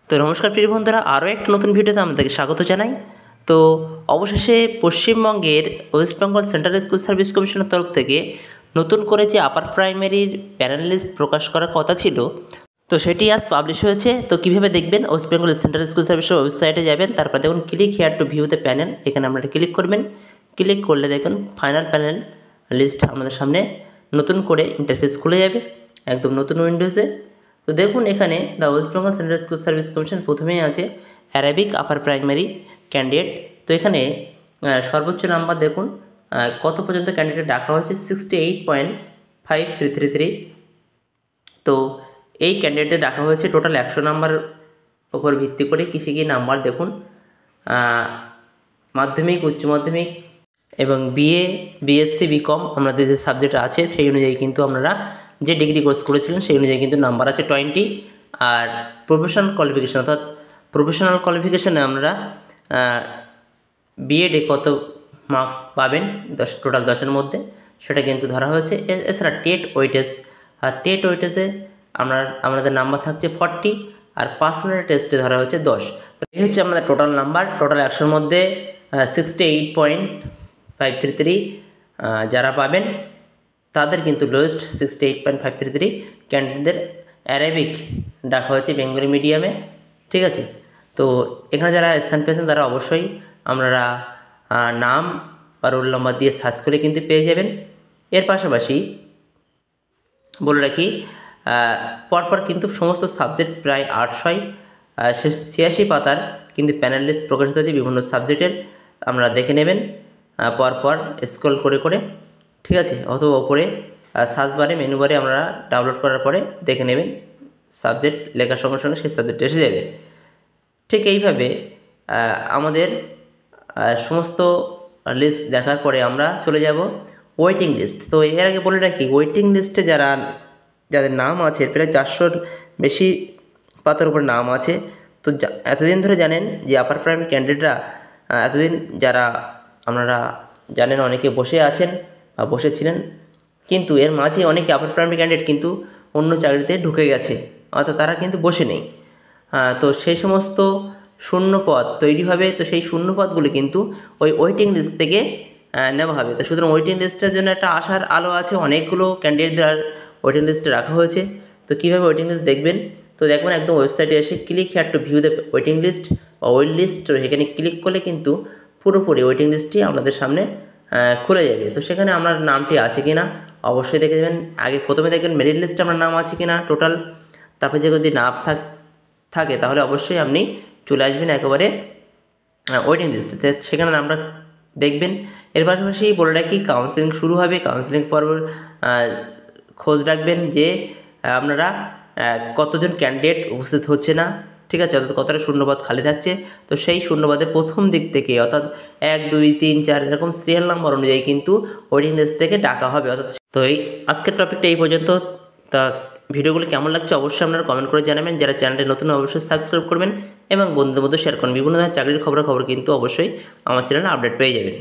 তো নমস্কার প্রিয় বন্ধুরা, আরও একটা নতুন ভিডিওতে আপনাদেরকে স্বাগত জানাই। তো অবশেষে পশ্চিমবঙ্গের West Bengal central school service কমিশনের তরফ থেকে নতুন করে যে আপার প্রাইমারির প্যানেল লিস্ট প্রকাশ করার কথা ছিল, তো সেটি আজ পাবলিশ হয়েছে। তো কীভাবে দেখবেন, ওয়েস্ট বেঙ্গল সেন্ট্রাল স্কুল সার্ভিসের ওয়েবসাইটে যাবেন, তারপর দেখুন click here to view the panel, এখানে আপনারা ক্লিক করবেন। ক্লিক করলে দেখুন ফাইনাল প্যানেল লিস্ট আমাদের সামনে নতুন করে ইন্টারফেস খুলে যাবে, একদম নতুন উইন্ডোজে। তো দেখুন এখানে the West Bengal central school service commission প্রথমেই আছে অ্যারাবিক আপার প্রাইমারি ক্যান্ডিডেট। তো এখানে সর্বোচ্চ নাম্বার দেখুন কত পর্যন্ত ক্যান্ডিডেট ডাকা হয়েছে, 68.5333। তো এই ক্যান্ডিডেটদের ডাকা হয়েছে টোটাল 100 নাম্বার ওপর ভিত্তি করে। কী নাম্বার দেখুন, মাধ্যমিক, উচ্চ মাধ্যমিক এবং বিএ, বিএসসি, বিকম আমাদের যে সাবজেক্ট আছে সেই অনুযায়ী কিন্তু আপনারা যে ডিগ্রি কোর্স করেছিলেন সেই অনুযায়ী কিন্তু নাম্বার আছে 20। আর প্রফেশনাল কোয়ালিফিকেশান, অর্থাৎ প্রফেশনাল কোয়ালিফিকেশানে আপনারা বিএডে কত মার্কস পাবেন টোটাল 10-এর মধ্যে, সেটা কিন্তু ধরা হয়েছে। এছাড়া টেট ওয়েটেজ, আর টেট ওয়েটেজে আপনাদের নাম্বার থাকছে 40, আর পার্সোনাল টেস্টে ধরা হয়েছে 10। তো এই হচ্ছে আমাদের টোটাল নাম্বার। টোটাল 100-এর মধ্যে 68.533 যারা পাবেন তাদের কিন্তু লোয়েস্ট 68.533 ক্যান্ডিডেটদের অ্যারাবিক ডাকা হয়েছে বেঙ্গলি মিডিয়ামে, ঠিক আছে। তো এখানে যারা স্থান পেয়েছেন তারা অবশ্যই আপনারা নাম বা রোল নম্বর দিয়ে সার্চ করে কিন্তু পেয়ে যাবেন। এর পাশাপাশি বলে রাখি, পরপর কিন্তু সমস্ত সাবজেক্ট প্রায় 886 পাতার কিন্তু প্যানেল লিস্ট প্রকাশিত হয়েছে বিভিন্ন সাবজেক্টের, আপনারা দেখে নেবেন পরপর স্ক্রল করে করে, ঠিক আছে। অথবা ওপরে সার্চ বারে, মেনু বারে আপনারা ডাউনলোড করার পরে দেখে নেবেন, সাবজেক্ট লেখার সঙ্গে সঙ্গে সেই সাবজেক্ট এসে যাবে। ঠিক এইভাবে আমাদের সমস্ত লিস্ট দেখার পরে আমরা চলে যাব ওয়েটিং লিস্ট। তো এর আগে বলে রাখি, ওয়েটিং লিস্টে যাদের নাম আছে প্রায় 400-র বেশি পাতার উপর নাম আছে। তো এতদিন ধরে জানেন যে আপার প্রাইমারি ক্যান্ডিডেটরা এতদিন যারা আপনারা জানেন অনেকে বসে আছেন বা বসেছিলেন, কিন্তু এর মাঝে অনেকে আপার প্রাইমারি ক্যান্ডিডেট কিন্তু অন্য চাকরিতে ঢুকে গেছে, অর্থাৎ তারা কিন্তু বসে নেই। তো সেই সমস্ত শূন্য পদ তৈরি হবে। তো সেই শূন্য পদগুলি কিন্তু ওই ওয়েটিং লিস্ট থেকে নেওয়া হবে। তো সুতরাং ওয়েটিং লিস্টের জন্য একটা আশার আলো আছে, অনেকগুলো ক্যান্ডিডেটদের ওয়েটিং লিস্টে রাখা হয়েছে। তো কীভাবে ওয়েটিং লিস্ট দেখবেন, তো দেখবেন একদম ওয়েবসাইটে এসে click here to view the waiting list বা ওয়েট লিস্ট, তো এখানে ক্লিক করলে কিন্তু পুরোপুরি ওয়েটিং লিস্টটি আপনাদের সামনে খুলে যাবে। তো সেখানে আপনার নামটি আছে কি না অবশ্যই দেখে দেবেন। আগে প্রথমে দেখবেন মেরিট লিস্টে আপনার নাম আছে কি না টোটাল, তারপরে যদি না থাকে তাহলে অবশ্যই আপনি চলে আসবেন একেবারে ওয়েটিং লিস্টে, সেখানে নামটা দেখবেন। এর পাশাপাশি বলে রাখি, কাউন্সেলিং শুরু হবে। কাউন্সেলিং পর্ব খোঁজ রাখবেন যে আপনারা কতজন ক্যান্ডিডেট উপস্থিত হচ্ছে না, ঠিক আছে, অর্থাৎ কতটা শূন্যপদ খালি থাকছে। তো সেই শূন্যপদে প্রথম দিক থেকে, অর্থাৎ 1, 2, 3, 4 এরকম সিরিয়াল নাম্বার অনুযায়ী কিন্তু ওয়েটিং লিস্ট থেকে ডাকা হবে। অর্থাৎ তো এই আজকের টপিকটা এই পর্যন্ত। তা ভিডিওগুলো কেমন লাগছে অবশ্যই আপনারা কমেন্ট করে জানাবেন। যারা চ্যানেলটি নতুন অবশ্যই সাবস্ক্রাইব করবেন এবং বন্ধুদের মধ্যে শেয়ার করুন। বিভিন্ন ধরনের চাকরির খবর কিন্তু অবশ্যই আমার চ্যানেলে আপডেট পেয়ে যাবেন।